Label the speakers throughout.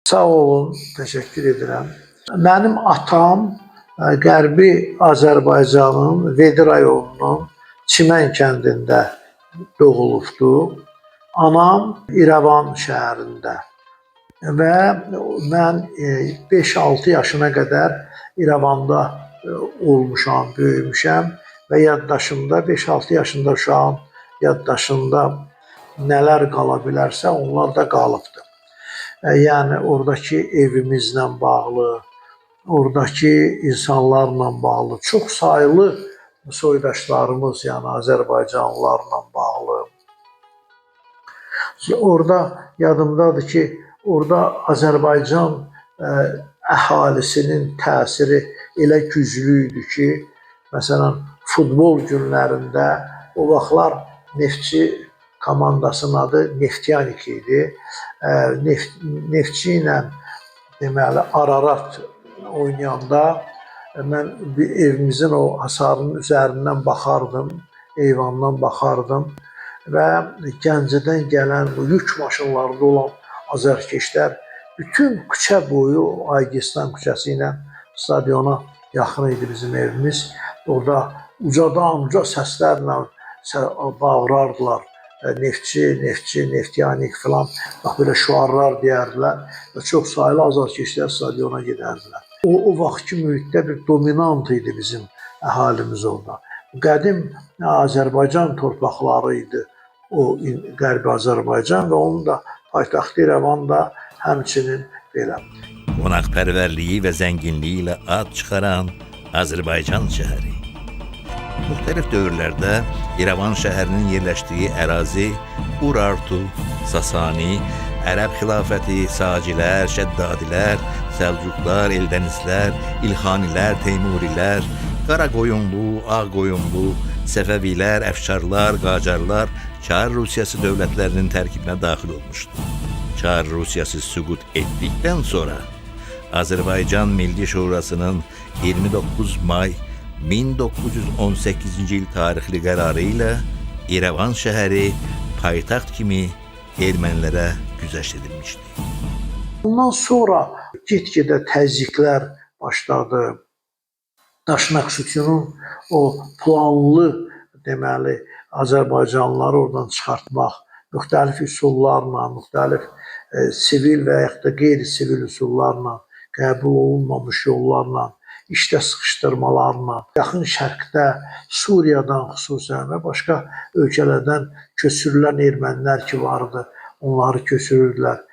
Speaker 1: Sağ olun, təşəkkür edirəm. Mənim atam Qərbi Azərbaycanın Vedi rayonunun Çimən kəndində doğulubdu. Anam İrəvan şəhərində və mən 5-6 yaşına qədər İrəvanda olmuşam, böyümüşəm və yaddaşımda 5-6 yaşında uşağın yaddaşında nələr qala bilərsə, onlar da qalıbdır. Yəni oradakı evimizlə bağlı, oradakı insanlarla bağlı, çox saylı soydaşlarımız, yəni Azərbaycanlılarla bağlı. Orada yadımdadır ki, orada Azərbaycan əhalisinin təsiri elə güclü idi ki, məsələn, futbol günlərində o vaxtlar Neftçi komandasının adı Neftiyanik idi. Neftçi ilə deməli Ararat oynayanda mən evimizin o hasarının üzərindən baxardım, eyvandan baxardım və Gəncədən gələn bu yük maşınlarında olan azərkeşlər bütün küçə boyu Aygistan küçəsi ilə stadiona yaxın idi bizim evimiz. Orada ucadan uca səslərlə bağırardılar. Neftçi, neftçi, neftiyanik filan, belə şüarlar deyərdilər və çox sayılı azərkeşlər stadiona gedərdilər. O vaxtki mühitdə bir dominant idi bizim əhalimiz orada. Qədim Azərbaycan torpaqları idi o Qərbi Azərbaycan və onun da paytaxtı İrəvan da həmçinin belə.
Speaker 2: Qonaqpərvərliyi və zənginliyi ilə ad çıxaran Azərbaycan şəhəri. Müxtəlif dövrlərdə İrəvan şəhərinin yerləşdiyi ərazi Urartu, Sasani, Ərəb xilafəti, Sacilər, Şəddadilər, Səlcuqlar, Eldənizlər, İlxanilər, Teymurilər, Qaraqoyunlu, Ağqoyunlu, Səfəvilər, Əfşarlar, Qacarlar Çar Rusiyası dövlətlərinin tərkibinə daxil olmuşdu. Çar Rusiyası süqut etdikdən sonra Azərbaycan Milli Şurasının 29 may 1918-ci il tarixli qərarı ilə İrəvan şəhəri paytaxt kimi ermənilərə güzəşt edilmişdi.
Speaker 1: Bundan sonra get-gedə təzyiqlər başladı. Daşnaqsutyunun o planlı deməli Azərbaycanlıları oradan çıxartmaq, müxtəlif üsullarla, müxtəlif sivil və yaxud da qeyri-sivil üsullarla, qəbul olunmamış yollarla, işdə sıxışdırmalarla, yaxın şərqdə, Suriyadan xüsusən və başqa ölkələrdən köçürülən ermənilər ki vardı, onları köçürürdülər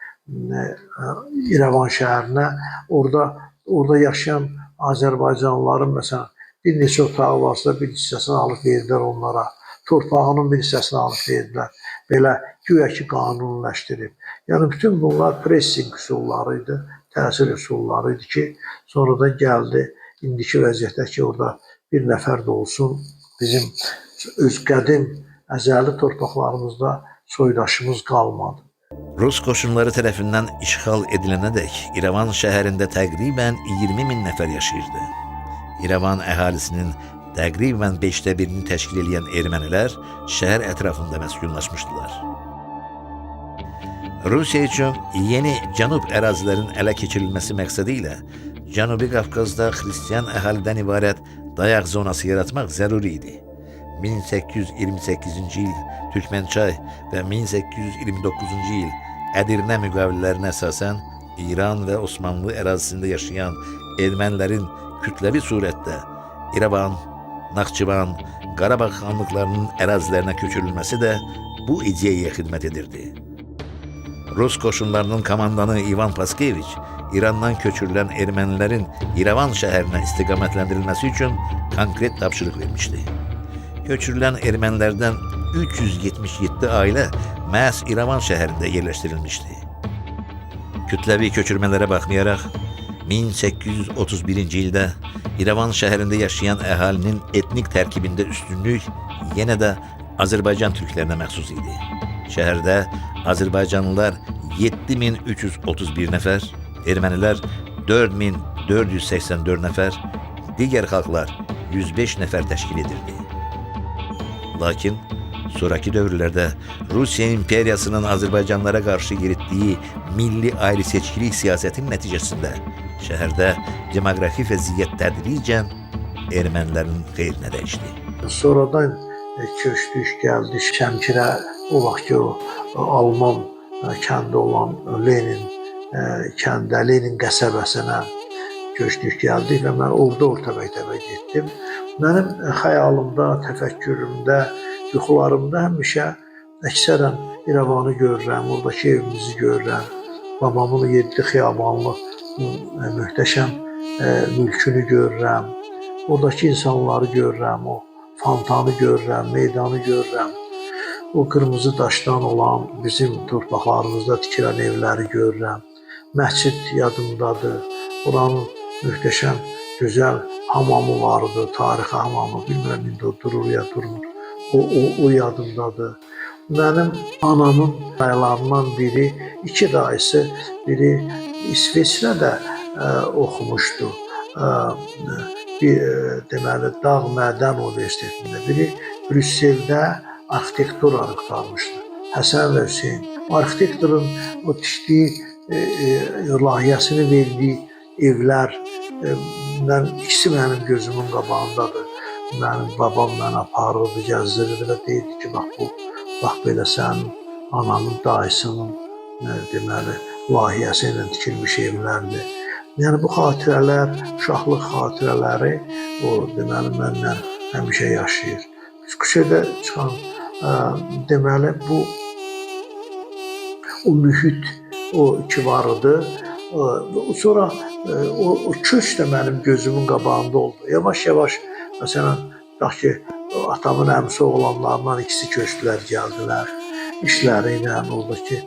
Speaker 1: İrəvan şəhərinə. Orada yaşayan Azərbaycanlıların məsələn bir neçə otağı varsa bir hissəsini alıb verdilər onlara, torpağının bir hissəsini alıb verdilər. Belə güya ki qanuniləşdirib. Yəni bütün bunlar pressing üsulları idi, təsir üsulları idi ki, sonradan gəldi indiki vəziyyətdə ki, orada bir nəfər də olsun bizim öz qədim əzəli torpaqlarımızda soydaşımız qalmadı.
Speaker 2: Rus qoşunları tərəfindən işğal edilənədək İrəvan şəhərində təqribən 20 min nəfər yaşayırdı. İrəvan əhalisinin təqribən 1/5-ni təşkil edən ermənilər şəhər ətrafında məskunlaşmışdılar. Rusiya üçün yeni cənub ərazilərin ələ keçirilməsi məqsədi ilə Cənubi Qafqazda xristian əhalidən ibarət dayaq zonası yaratmaq zəruri idi. 1828-ci il Türkmençay və 1829-cu il Ədirnə müqavilələrinə əsasən İran və Osmanlı ərazisində yaşayan ermənilərin kütləvi surətdə İrəvan, Naxçıvan, Qarabağ xanlıqlarının ərazilərinə köçürülməsi də bu ideyaya xidmət edirdi. Rus qoşunlarının komandanı İvan Paskeviç İrandan köçürülən ermənilərin İrəvan şəhərinə istiqamətləndirilməsi üçün konkret tapşırıq vermişdi. Köçürülən ermənilərdən 377 ailə məhz İrəvan şəhərində yerləşdirilmişdi. Kütləvi köçürmələrə baxmayaraq 1831-ci ildə İrəvan şəhərində yaşayan əhalinin etnik tərkibində üstünlük yenə də Azərbaycan türklərinə məxsus idi. Şəhərdə Azərbaycanlılar 7331 nəfər, ermənilər 4484 nəfər, digər xalqlar 105 nəfər təşkil edirdi. Lakin Sonraki dövrlərdə Rusiya imperiyasının Azərbaycanlara qarşı yeritdiyi milli ayrı-seçkilik siyasətin nəticəsində şəhərdə demoqrafi vəziyyət tədricən ermənilərin xeyrinə dəyişdi.
Speaker 1: Sonradan köçdük, gəldik Şəmkirə, o vaxt ki, o Alman kəndi olan Lenin kəndə, Lenin qəsəbəsinə köçdük, gəldik və mən orada orta məktəbə getdim. Mənim xəyalımda, təfəkkürümdə, yuxularımda həmişə əksərən İrəvanı görürəm, oradakı evimizi görürəm, babamın 7 xiyabanlı möhtəşəm mülkünü görürəm, oradakı insanları görürəm, o fontanı görürəm, meydanı görürəm, o qırmızı daşdan olan bizim torpaqlarımızda tikilən evləri görürəm, məscid yadımdadır, oranın möhtəşəm, gözəl hamamı vardı, tarixi hamamı, bilmirəm indi o durur ya durmur, o yadımdadır. Mənim anamın dayılarından biri, 2 dayısı, biri İsveçrədə oxumuşdu. Deməli, Dağ Mədən Universitetində, biri Brüsseldə arxitektura qurtarmışdı. Həsən və Hüseyn. Arxitektorun o tikdiyi, layihəsini verdiyi evlər, ikisi mənim gözümün qabağındadır. Mənim babam məni aparırdı, gəzdirirdi və deyirdi ki, bax belə sənin ananın, dayısının deməli, layihəsi ilə tikilmiş evlərdir. Yəni bu xatirələr, uşaqlıq xatirələri o deməli məndən həmişə yaşayır. Biz küçədə çıxan deməli bu o mühit o ki vardı. Sonra o köç də mənim gözümün qabağında oldu. Yavaş-yavaş məsələn tutaq ki atamın əmisi oğlanlarından ikisi köçdülər, gəldilər. İşləri ilə oradakı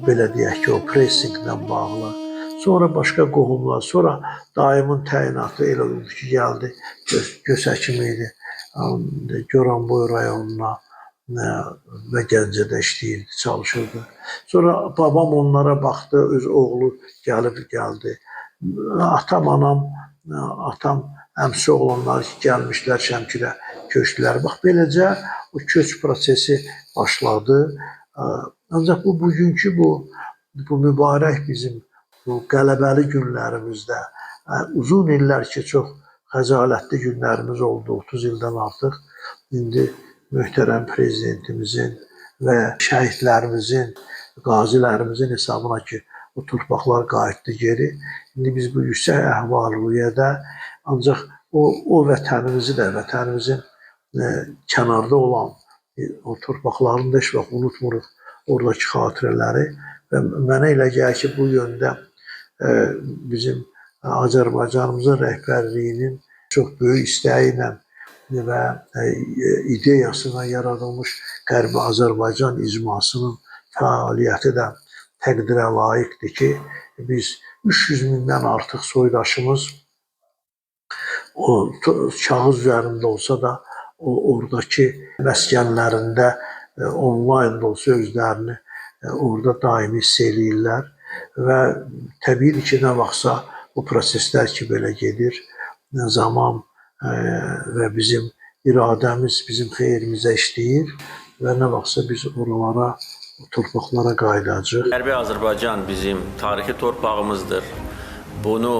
Speaker 1: belə deyək ki o pressinglə bağlı. Sonra başqa qohumlar, sonra dayımın təyinatı elə oldu ki, gəldi, göz həkimi idi, Goranboy rayonuna və Gəncədə işləyirdi, çalışırdı. Sonra babam onlara baxdı, öz oğlu gəldi. Atam, anam, əmsi oğlanlar gəlmişlər Şəmkirə, köçdülər. Bax, beləcə o köç prosesi başladı. Ancaq bugünkü bu mübarək bizim bu qələbəli günlərimizdə uzun illər ki, çox xəcalətli günlərimiz oldu, 30 ildən artıq. İndi möhtərəm prezidentimizin və şəhidlərimizin, qazilərimizin hesabına ki, o torpaqlar qayıtdı geri. İndi biz bu yüksək əhval-ruhiyyədə ancaq o vətənimizi də, vətənimizin kənarda olan o torpaqlarını da heç vaxt unutmuruq, oradakı xatirələri və mənə elə gəlir ki, bu yöndə bizim Azərbaycanımızın rəhbərliyinin çox böyük istəyi ilə və ideyasına yaradılmış Qərbi Azərbaycan icmasının fəaliyyəti də təqdirə layiqdir ki, biz 300 mindən artıq soydaşımız o kağız üzərində olsa da oradakı məskənlərində onlayn da olsa özlərini orada daimi hiss eləyirlər və təbii ki, nə vaxtsa bu proseslər ki, belə gedir, zaman və bizim iradəmiz bizim xeyrimizə işləyir və nə vaxtsa biz oralara, o torpaqlara qayıdacaq.
Speaker 3: Qərbi Azərbaycan bizim tarixi torpağımızdır. Bunu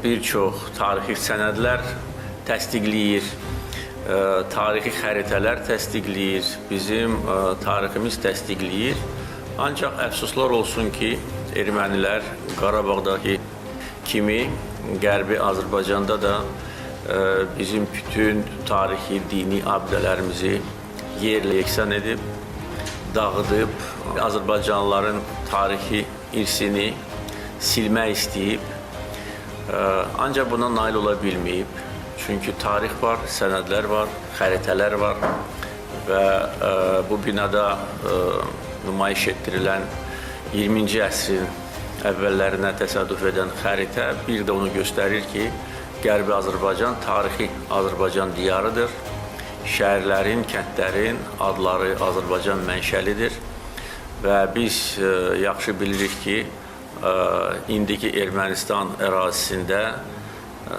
Speaker 3: bir çox tarixi sənədlər təsdiqləyir, tarixi xəritələr təsdiqləyir, bizim tariximiz təsdiqləyir. Ancaq əfsuslar olsun ki, ermənilər Qarabağdakı kimi Qərbi Azərbaycanda da bizim bütün tarixi, dini abidələrimizi yerlə yeksan edib, dağıdıb, Azərbaycanlıların tarixi irsini silmək istəyib. Ancaq buna nail ola bilməyib. Çünki tarix var, sənədlər var, xəritələr var və bu binada nümayiş etdirilən 20-ci əsrin əvvəllərinə təsadüf edən xəritə bir də onu göstərir ki, Qərbi Azərbaycan tarixi Azərbaycan diyarıdır. Şəhərlərin, kəndlərin adları Azərbaycan mənşəlidir və biz yaxşı bilirik ki, indiki Ermənistan ərazisində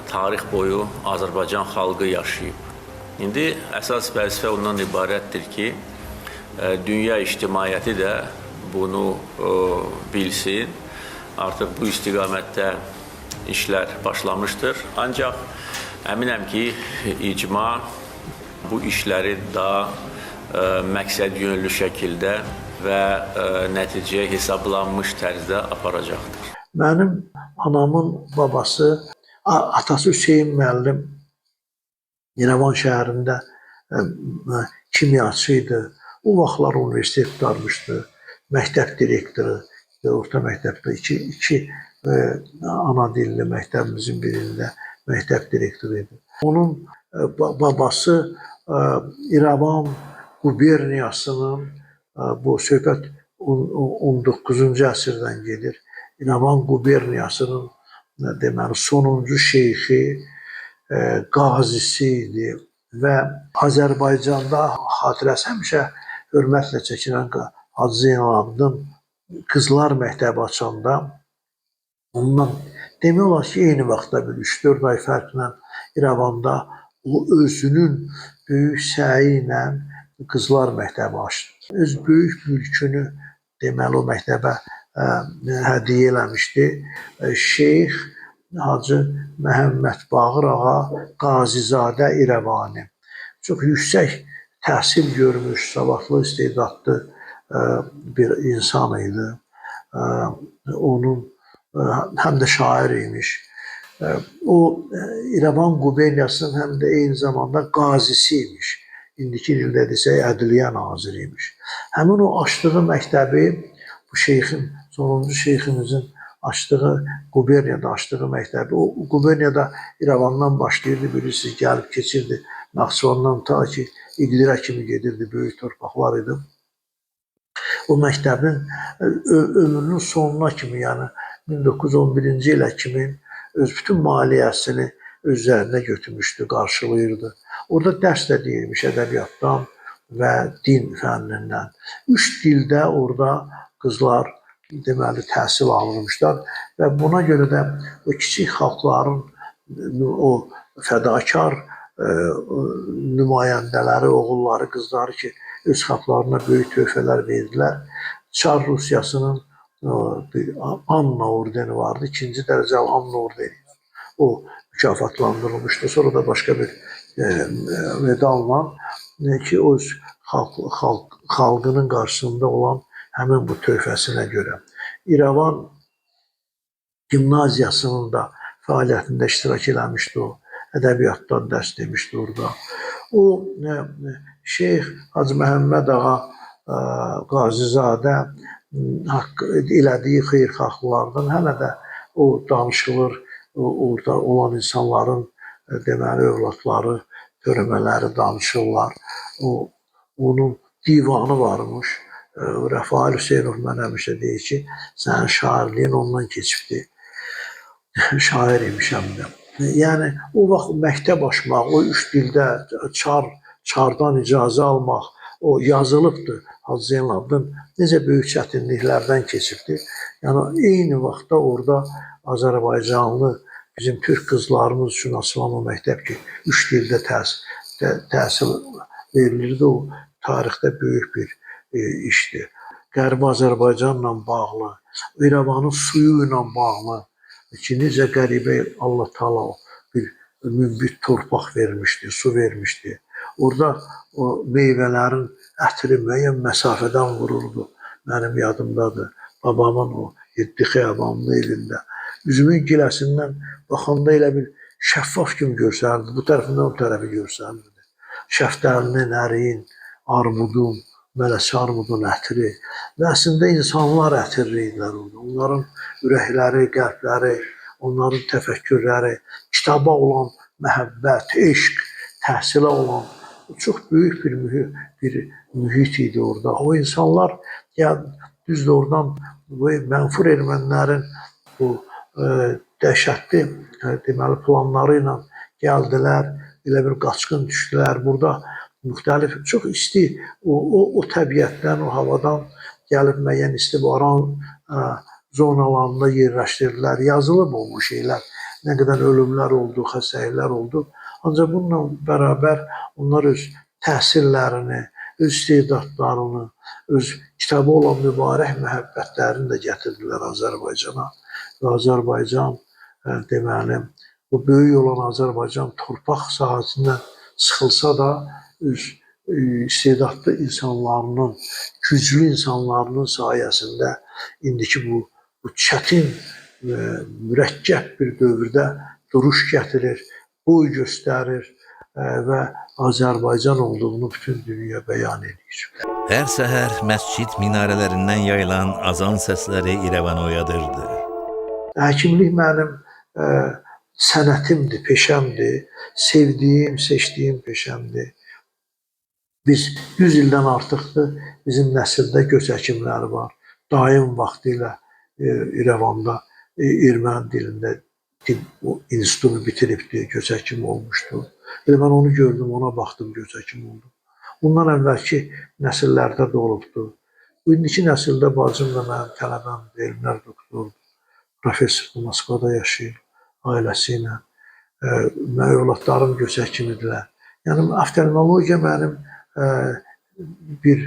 Speaker 3: tarix boyu Azərbaycan xalqı yaşayıb. İndi əsas vəzifə ondan ibarətdir ki, dünya ictimaiyyəti də bunu bilsin. Artıq bu istiqamətdə işlər başlamışdır. Ancaq əminəm ki, icma bu işləri daha məqsədyönlü şəkildə və nəticəyə hesablanmış tərzdə aparacaqdır.
Speaker 1: Mənim anamın babası, atası Hüseyin müəllim İrəvan şəhərində kimyaçı idi. O vaxtlar universitet qurtarmışdı. Məktəb direktoru, orta məktəbdə iki ana dilli məktəbimizin birində məktəb direktoru idi. Onun babası İrəvan quberniyasının, bu söhbət 19-cu əsrdən gedir. İrəvan quberniyasının deməli sonuncu şeyxi, qazisi idi və Azərbaycanda xatirəsi həmişə hörmətlə çəkilən Hacı Zeynalabdin qızlar məktəbi açanda ondan demək olar ki, eyni vaxtda bir 3-4 ay fərqlə İrəvanda o özünün böyük səyi ilə qızlar məktəbi açdı. Öz böyük mülkünü deməli o məktəbə hədiyyə eləmişdi. Şeyx Hacı Məhəmməd Bağır ağa Qazizadə İrəvani. Çox yüksək təhsil görmüş, savadlı, istedadlı bir insan idi. Onun həm də şair imiş. O İrəvan quberniyasının həm də eyni zamanda qazisi imiş. İndiki dildə desək, ədliyyə naziri imiş. Həmin o açdığı məktəbi, bu şeyxin, sonuncu şeyximizin açdığı, quberniyada açdığı məktəbi, o quberniyada İrəvandan başlayırdı, bilirsiniz, gəlib keçirdi. Naxçıvandan ta ki, İqdirə kimi gedirdi, böyük torpaqlar idi. O məktəbin ömrünün sonuna kimi, yəni 1911-ci ilə kimi öz bütün maliyyəsini özlərinə götürmüşdü, qarşılayırdı. Orada dərs də deyilmiş ədəbiyyatdan və din fənnindən. 3 dildə orada qızlar deməli təhsil alırmışlar və buna görə də o kiçik xalqların o fədakar nümayəndələri, oğulları, qızları ki, öz xalqlarına böyük töhfələr verdilər. Çar Rusiyasının Anna ordeni vardı, 2-ci dərəcəli Anna ordeni. O mükafatlandırılmışdı. Sonra da başqa bir medalla ki, o xalqının qarşısında olan həmin bu töhfəsinə görə. İrəvan gimnaziyasının da fəaliyyətində iştirak eləmişdi o. Ədəbiyyatdan dərs demişdi orada. O Şeyx Hacı Məhəmməd ağa Qazizadə elədiyi xeyirxahlardan hələ də o danışılır, orada olan insanların deməli övladları, törəmələri danışırlar. Onun divanı varmış. Rəfail Hüseynov mən həmişə deyir ki, sənin şairliyin ondan keçibdir. Şair imişəm də. Yəni, o vaxt məktəb açmaq, o 3 dildə çardan icazə almaq, o yazılıbdır Hacı Zeynalabdin necə böyük çətinliklərdən keçibdir. Yəni, eyni vaxtda orada Azərbaycanlı bizim türk qızlarımız üçün açılan o məktəb ki, 3 dildə təhsil verilirdi, o tarixdə böyük bir işdir. Qərbi Azərbaycanla bağlı, İrəvanın suyu ilə bağlı ki, necə qəribə Allah Taala bir münbit torpaq vermişdi, su vermişdi. Orada o meyvələrin ətri müəyyən məsafədən vururdu. Mənim yadımdadır. Babamın o 7 xiyabanlı evində. Üzümün giləsindən baxanda elə bir şəffaf kimi görsənirdi. Bu tərəfindən o tərəfi görsənirdi. Şəftəlinin, əriyin, armudun, mələsi armudun ətri və əslində insanlar ətirli idilər orada. Onların ürəkləri, qəlbləri, onların təfəkkürləri, kitaba olan məhəbbət, eşq, təhsilə olan çox böyük bir mühit idi orada. O insanlar düzdür oradan mənfur ermənilərin bu dəhşətli deməli planları ilə gəldilər, elə bir qaçqın düşdülər. Burada müxtəlif, çox isti, o təbiətdən, o havadan gəlib müəyyən istibaran zonalarında yerləşdirdilər. Yazılıb o şeylər, nə qədər ölümlər oldu, xəstəliklər oldu. Ancaq bununla bərabər onlar öz təhsillərini, öz istedadlarını, öz kitabı olan mübarək məhəbbətlərini də gətirdilər Azərbaycana. Və Azərbaycan, deməli, bu böyük olan Azərbaycan torpaq sahəsindən sıxılsa da, öz istedadlı insanlarının, güclü insanlarının sayəsində indiki bu çətin və mürəkkəb bir dövrdə duruş gətirir, boy göstərir və Azərbaycan olduğunu bütün dünya bəyan edir.
Speaker 2: Hər səhər məscid minarələrindən yayılan azan səsləri İrəvanı oyadırdı.
Speaker 1: Həkimlik mənim sənətimdir, peşəmdir, sevdiyim, seçdiyim peşəmdir. Biz 100 ildən artıqdır bizim nəsildə göz həkimləri var. Daim vaxtilə İrəvanda erməni dilində institutu bitiribdir, göz həkimi olmuşdu. Mən onu gördüm, ona baxdım, göz həkimi oldum. Bundan əvvəlki nəsillərdə də olubdur. İndiki nəsildə bacım da mənim tələbəmdir, elmlər doktorudur. Professor Moskvada yaşayır ailəsi ilə. Mənim övladlarım göz həkimidirlər. Yəni, oftalmologiya mənim bir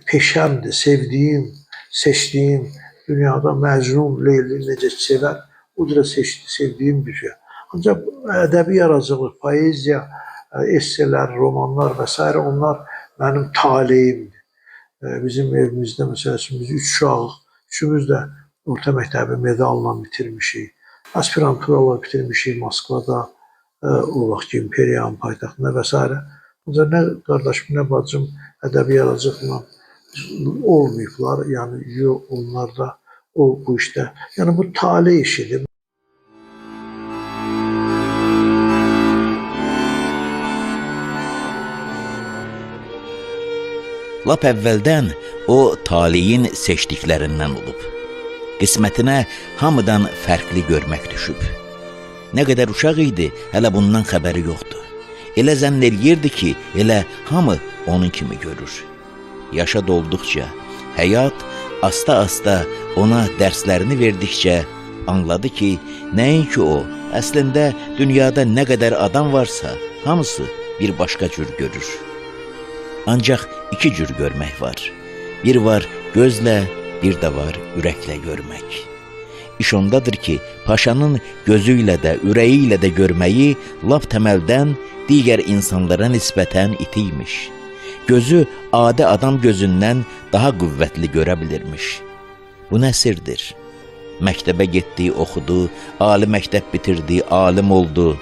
Speaker 1: peşəmdir, sevdiyim, seçdiyim, dünyada Məcnun, Leyli necə sevər, o cürə sevdiyim bir şey. Ancaq ədəbi yaradıcılıq, poeziya, esselər, romanlar və s. onlar mənim taleyimdir. Bizim evimizdə, məsələn, biz 3 uşağıq, üçümüz də orta məktəbi medalla bitirmişik. Aspiranturalar bitirmişik Moskvada, o vaxt İmperiyanın paytaxtında və s. Ancaq nə qardaşım, nə bacım ədəbi yaradıcılıqla olmayıblar. Yəni, onlar da bu işdə. Yəni, bu taley işidir.
Speaker 4: Lap əvvəldən o taleyin seçdiklərindən olub. Qismətinə hamıdan fərqli görmək düşüb. Nə qədər uşaq idi, hələ bundan xəbəri yoxdur. Elə zənn eləyirdi ki, elə hamı onun kimi görür. Yaşa dolduqca, həyat asta-asta ona dərslərini verdikcə anladı ki, nəinki o, əslində dünyada nə qədər adam varsa, hamısı bir başqa cür görür. Ancaq 2 cür görmək var. Bir var gözlə, bir də var ürəklə görmək. İş ondadır ki, paşanın gözü ilə də, ürəyi ilə də görməyi lap təməldən digər insanlara nisbətən iti imiş. Gözü adi adam gözündən daha qüvvətli görə bilirmiş. Bu nə sirdir? Məktəbə getdi, oxudu, ali məktəb bitirdi, alim oldu.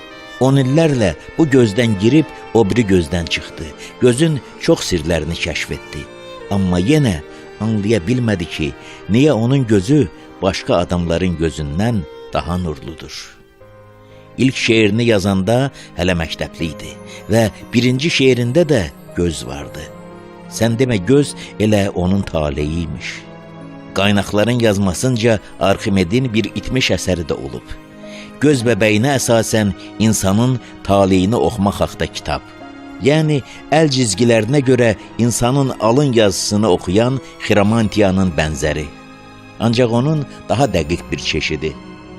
Speaker 4: 10 illərlə bu gözdən girib, o biri gözdən çıxdı. Gözün çox sirlərini kəşf etdi. Amma yenə anlaya bilmədi ki, niyə onun gözü başqa adamların gözündən daha nurludur. İlk şeirini yazanda hələ məktəbli idi və birinci şeirində də göz vardı. Sən demə, göz elə onun taleyi imiş. Qaynaqların yazmasınca Arximedin bir itmiş əsəri də olub. Göz bəbəyinə əsasən insanın taleyini oxumaq haqda kitab. Yəni, əl cizgilərinə görə insanın alın yazısını oxuyan Xiramantiyanın bənzəri. Ancaq onun daha dəqiq bir çeşidi.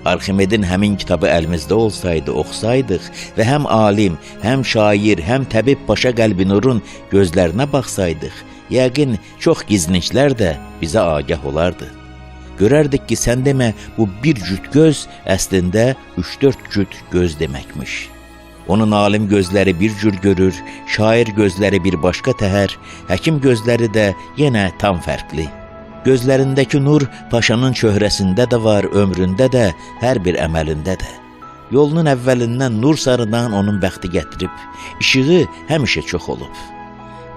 Speaker 4: Arximedin həmin kitabı əlimizdə olsaydı, oxusaydıq və həm alim, həm şair, həm təbib Paşa Qəlbinurun gözlərinə baxsaydıq, yəqin çox gizlinclər də bizə agah olardı. Görərdik ki, sən demə, bu bir cüt göz əslində 3-4 cüt göz deməkmiş. Onun alim gözləri bir cür görür, şair gözləri bir başqa təhər, həkim gözləri də yenə tam fərqli. Gözlərindəki nur paşanın çöhrəsində də var, ömründə də, hər bir əməlində də. Yolunun əvvəlindən nur sarıdan onun bəxti gətirib, işığı həmişə çox olub.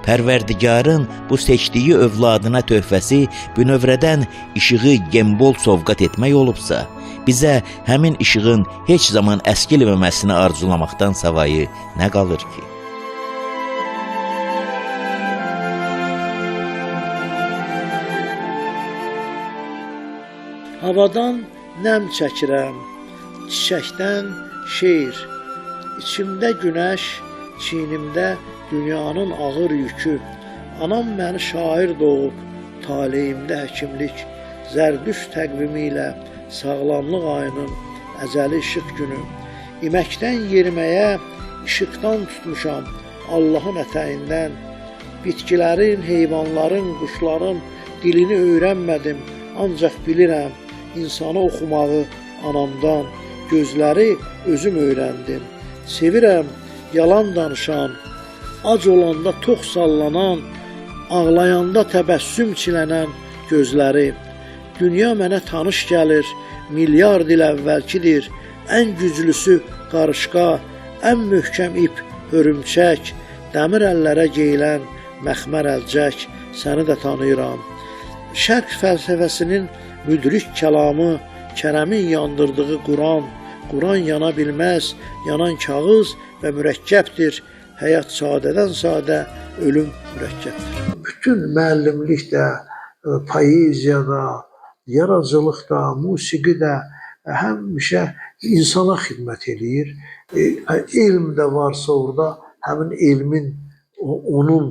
Speaker 4: Pərverdigarın bu seçdiyi övladına töhfəsi bünövrədən işığı gembol sovqat etmək olubsa, bizə həmin işığın heç zaman əskilməməsini arzulamaqdan savayı nə qalır ki?
Speaker 1: Havadan nəm çəkirəm, çiçəkdən şeir. İçimdə günəş, çiynimdə dünyanın ağır yükü. Anam məni şair doğub, taleyimdə həkimlik. Zərdüşt təqvimi ilə sağlamlıq ayının əzəli işıq günü. İməkdən yeriməyə işıqdan tutmuşam Allahın ətəyindən. Bitkilərin, heyvanların, quşların dilini öyrənmədim, ancaq bilirəm insanı oxumağı anamdan, gözləri özüm öyrəndim. Sevirəm yalan danışan, ac olanda tox sallanan, ağlayanda təbəssüm çilənən gözləri. Dünya mənə tanış gəlir, milyard il əvvəlkidir. Ən güclüsü qarışqa, ən möhkəm ip hörümçək, dəmir əllərə geyilən məxmər əlcək, səni də tanıyıram. Şərq fəlsəfəsinin müdrik kəlamı, Kərəmin yandırdığı Quran, Quran yana bilməz, yanan kağız və mürəkkəbdir. Həyat sadədən sadə, ölüm mürəkkəbdir. Bütün müəllimlikdə, poeziyada, yaradıcılıqda, musiqidə həmişə insana xidmət eləyir. Elm də varsa orada, həmin elmin onun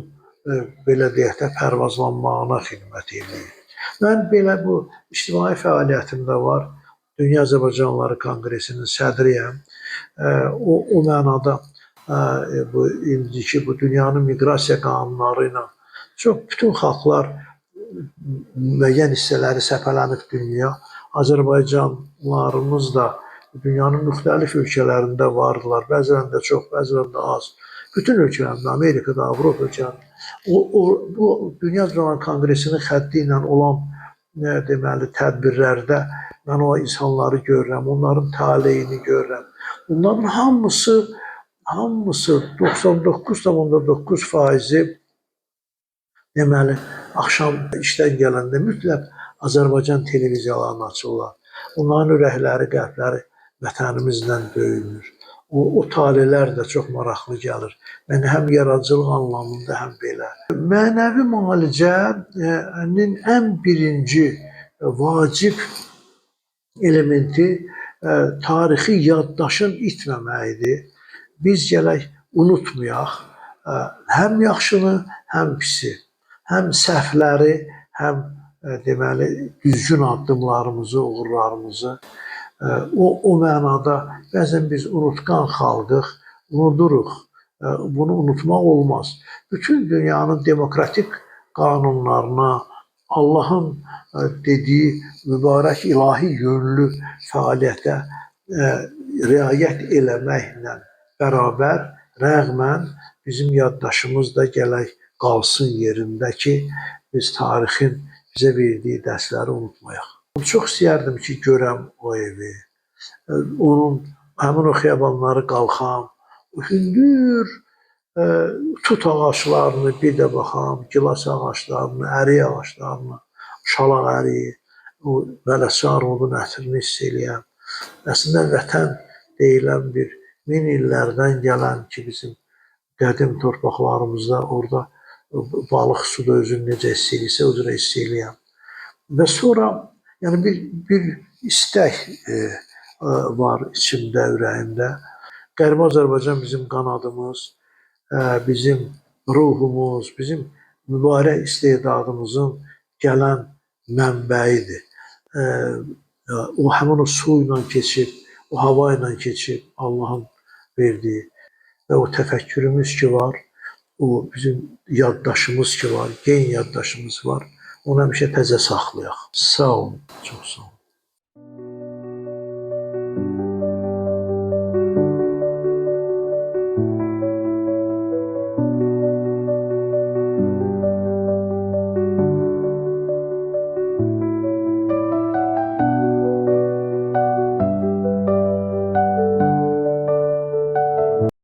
Speaker 1: belə deyək də pərvazlanmağına xidmət eləyir. Mən belə bu ictimai fəaliyyətimdə var. Dünya Azərbaycanlıları Konqresinin sədriyəm. O mənada indiki bu dünyanın miqrasiya qanunları ilə çox bütün xalqlar müəyyən hissələri səpələnib dünya. Azərbaycanlılarımız da dünyanın müxtəlif ölkələrində vardılar. Bəzilərində çox, bəzilərində az. Bütün ölkələrində, Amerikada, Avropa ölkələrində. Bu Dünya Azərbaycan Konqresinin xətti ilə olan deməli tədbirlərdə mən o insanları görürəm, onların taleyini görürəm. Bunların hamısı 99,9% deməli axşam işdən gələndə mütləq Azərbaycan televiziyalarını açırlar. Onların ürəkləri, qəlbləri vətənimizlə döyünür. O taleylər də çox maraqlı gəlir. Yəni həm yaradıcılıq anlamında, həm belə. Mənəvi müalicənin ən birinci vacib elementi tarixi yaddaşın itməməyidir. Biz gələk unutmayaq həm yaxşını, həm pisi, həm səhvləri, həm deməli düzgün addımlarımızı, uğurlarımızı. O mənada bəzən biz unutqan xalqıq, unuduruq. Bunu unutmaq olmaz. Bütün dünyanın demokratik qanunlarına, Allahın dediyi mübarək ilahi yönlü fəaliyyətə riayət eləməklə bərabər, rəğmən bizim yaddaşımız da gələk qalsın yerində ki, biz tarixin bizə verdiyi dərsləri unutmayaq. Çox istəyərdim ki, görəm o evi, həmin o xiyabanları qalxam, hündür tut ağaçlarını bir də baxam, gilas ağaçlarını, ərik ağaçlarını, şalaq əriyi, o mələsi armudun ətrini hiss eləyəm. Əslində vətən deyilən bir 1000 illərdən gələn ki, bizim qədim torpaqlarımızda orada balıq suda özünü necə hiss eləyirsə, o cürə hiss eləyəm. Və sonra yəni bir istək var içimdə, ürəyimdə. Qərbi Azərbaycan bizim qanadımız, bizim ruhumuz, bizim mübarək istedadımızın gələn mənbəyidir. O həmin o su ilə keçib, o hava ilə keçib Allahın verdiyi və o təfəkkürümüz ki var, o bizim yaddaşımız ki var, gen yaddaşımız var. Onu həmişə təzə saxlayaq. Sağ olun, çox sağ olun.